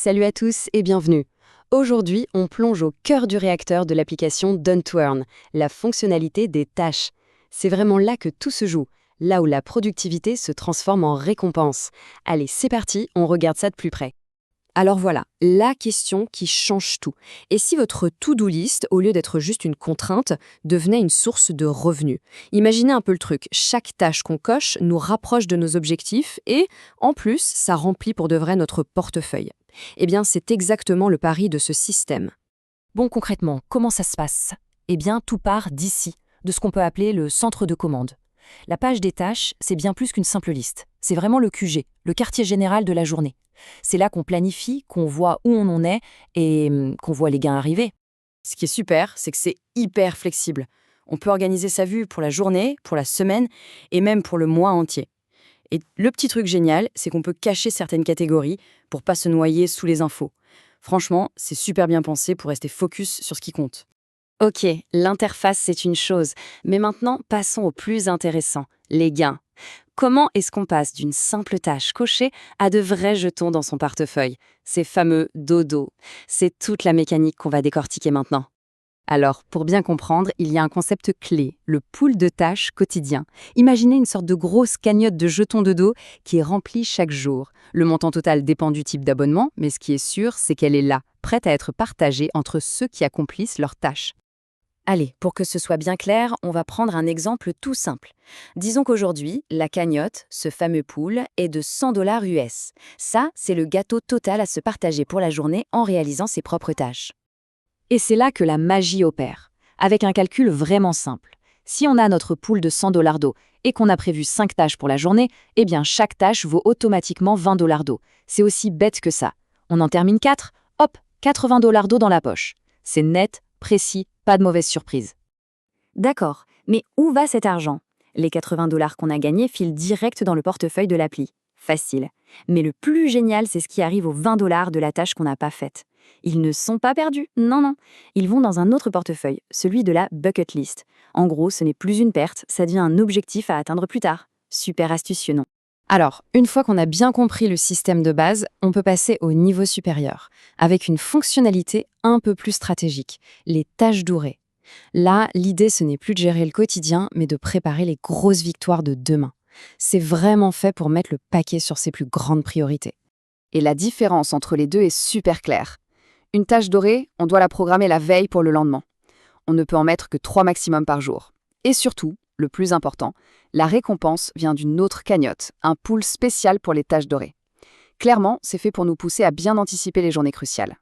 Salut à tous et bienvenue. Aujourd'hui, on plonge au cœur du réacteur de l'application Don't Earn, la fonctionnalité des tâches. C'est vraiment là que tout se joue, là où la productivité se transforme en récompense. Allez, c'est parti, on regarde ça de plus près. Alors voilà, la question qui change tout. Et si votre to-do list, au lieu d'être juste une contrainte, devenait une source de revenus? Imaginez un peu le truc, chaque tâche qu'on coche nous rapproche de nos objectifs et, en plus, ça remplit pour de vrai notre portefeuille. Eh bien, c'est exactement le pari de ce système. Bon, concrètement, comment ça se passe? Eh bien, tout part d'ici, de ce qu'on peut appeler le centre de commande. La page des tâches, c'est bien plus qu'une simple liste. C'est vraiment le QG, le quartier général de la journée. C'est là qu'on planifie, qu'on voit où on en est et qu'on voit les gains arriver. Ce qui est super, c'est que c'est hyper flexible. On peut organiser sa vue pour la journée, pour la semaine et même pour le mois entier. Et le petit truc génial, c'est qu'on peut cacher certaines catégories pour pas se noyer sous les infos. Franchement, c'est super bien pensé pour rester focus sur ce qui compte. Ok, l'interface c'est une chose, mais maintenant passons au plus intéressant, les gains. Comment est-ce qu'on passe d'une simple tâche cochée à de vrais jetons dans son portefeuille? Ces fameux dodo. C'est toute la mécanique qu'on va décortiquer maintenant. Alors, pour bien comprendre, il y a un concept clé, le pool de tâches quotidien. Imaginez une sorte de grosse cagnotte de jetons de dos qui est remplie chaque jour. Le montant total dépend du type d'abonnement, mais ce qui est sûr, c'est qu'elle est là, prête à être partagée entre ceux qui accomplissent leurs tâches. Allez, pour que ce soit bien clair, on va prendre un exemple tout simple. Disons qu'aujourd'hui, la cagnotte, ce fameux pool, est de 100 $ US. Ça, c'est le gâteau total à se partager pour la journée en réalisant ses propres tâches. Et c'est là que la magie opère, avec un calcul vraiment simple. Si on a notre pool de 100 $ d'eau et qu'on a prévu 5 tâches pour la journée, eh bien chaque tâche vaut automatiquement 20 $ d'eau. C'est aussi bête que ça. On en termine 4, hop, 80 $ d'eau dans la poche. C'est net, précis, pas de mauvaise surprise. D'accord, mais où va cet argent? Les 80 $ qu'on a gagnés filent direct dans le portefeuille de l'appli. Facile. Mais le plus génial, c'est ce qui arrive aux 20 $ de la tâche qu'on n'a pas faite. Ils ne sont pas perdus, non, non. Ils vont dans un autre portefeuille, celui de la bucket list. En gros, ce n'est plus une perte, ça devient un objectif à atteindre plus tard. Super astucieux, non? Alors, une fois qu'on a bien compris le système de base, on peut passer au niveau supérieur, avec une fonctionnalité un peu plus stratégique, les tâches dorées. Là, l'idée, ce n'est plus de gérer le quotidien, mais de préparer les grosses victoires de demain. C'est vraiment fait pour mettre le paquet sur ses plus grandes priorités. Et la différence entre les deux est super claire. Une tâche dorée, on doit la programmer la veille pour le lendemain. On ne peut en mettre que 3 maximum par jour. Et surtout, le plus important, la récompense vient d'une autre cagnotte, un pool spécial pour les tâches dorées. Clairement, c'est fait pour nous pousser à bien anticiper les journées cruciales.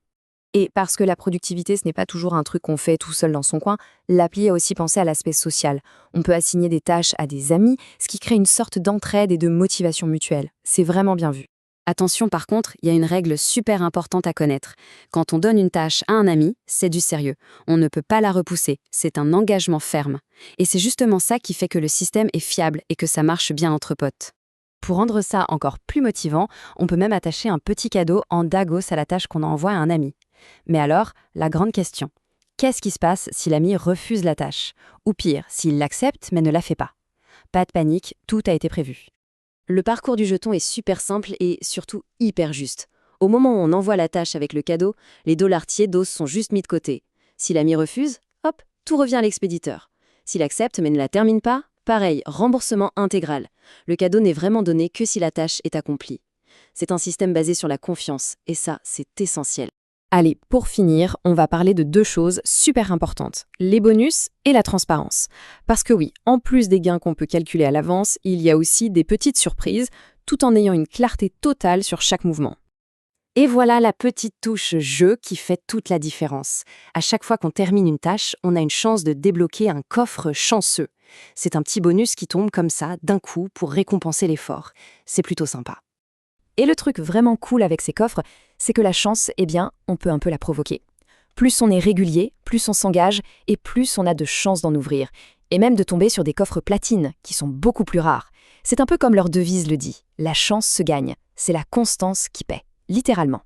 Et parce que la productivité, ce n'est pas toujours un truc qu'on fait tout seul dans son coin, l'appli a aussi pensé à l'aspect social. On peut assigner des tâches à des amis, ce qui crée une sorte d'entraide et de motivation mutuelle. C'est vraiment bien vu. Attention par contre, il y a une règle super importante à connaître. Quand on donne une tâche à un ami, c'est du sérieux. On ne peut pas la repousser, c'est un engagement ferme. Et c'est justement ça qui fait que le système est fiable et que ça marche bien entre potes. Pour rendre ça encore plus motivant, on peut même attacher un petit cadeau en Dagos à la tâche qu'on envoie à un ami. Mais alors, la grande question, qu'est-ce qui se passe si l'ami refuse la tâche? Ou pire, s'il l'accepte mais ne la fait pas? Pas de panique, tout a été prévu. Le parcours du jeton est super simple et surtout hyper juste. Au moment où on envoie la tâche avec le cadeau, les dollars tiers sont juste mis de côté. Si l'ami refuse, hop, tout revient à l'expéditeur. S'il accepte mais ne la termine pas, pareil, remboursement intégral. Le cadeau n'est vraiment donné que si la tâche est accomplie. C'est un système basé sur la confiance, et ça, c'est essentiel. Allez, pour finir, on va parler de 2 choses super importantes, les bonus et la transparence. Parce que oui, en plus des gains qu'on peut calculer à l'avance, il y a aussi des petites surprises, tout en ayant une clarté totale sur chaque mouvement. Et voilà la petite touche jeu qui fait toute la différence. À chaque fois qu'on termine une tâche, on a une chance de débloquer un coffre chanceux. C'est un petit bonus qui tombe comme ça, d'un coup, pour récompenser l'effort. C'est plutôt sympa. Et le truc vraiment cool avec ces coffres, c'est que la chance, eh bien, on peut un peu la provoquer. Plus on est régulier, plus on s'engage et plus on a de chances d'en ouvrir. Et même de tomber sur des coffres platine, qui sont beaucoup plus rares. C'est un peu comme leur devise le dit, la chance se gagne. C'est la constance qui paie, littéralement.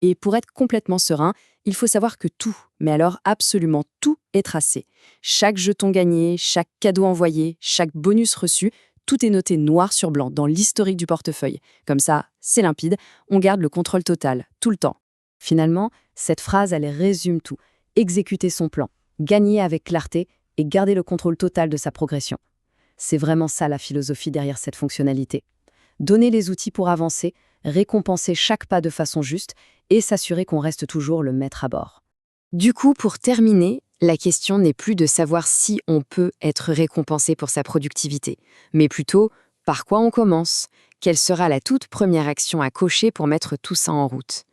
Et pour être complètement serein, il faut savoir que tout, mais alors absolument tout, est tracé. Chaque jeton gagné, chaque cadeau envoyé, chaque bonus reçu, tout est noté noir sur blanc dans l'historique du portefeuille. Comme ça, c'est limpide, on garde le contrôle total, tout le temps. Finalement, cette phrase, elle résume tout. Exécuter son plan, gagner avec clarté et garder le contrôle total de sa progression. C'est vraiment ça la philosophie derrière cette fonctionnalité. Donner les outils pour avancer, récompenser chaque pas de façon juste et s'assurer qu'on reste toujours le maître à bord. Du coup, pour terminer, la question n'est plus de savoir si on peut être récompensé pour sa productivité, mais plutôt par quoi on commence, quelle sera la toute première action à cocher pour mettre tout ça en route.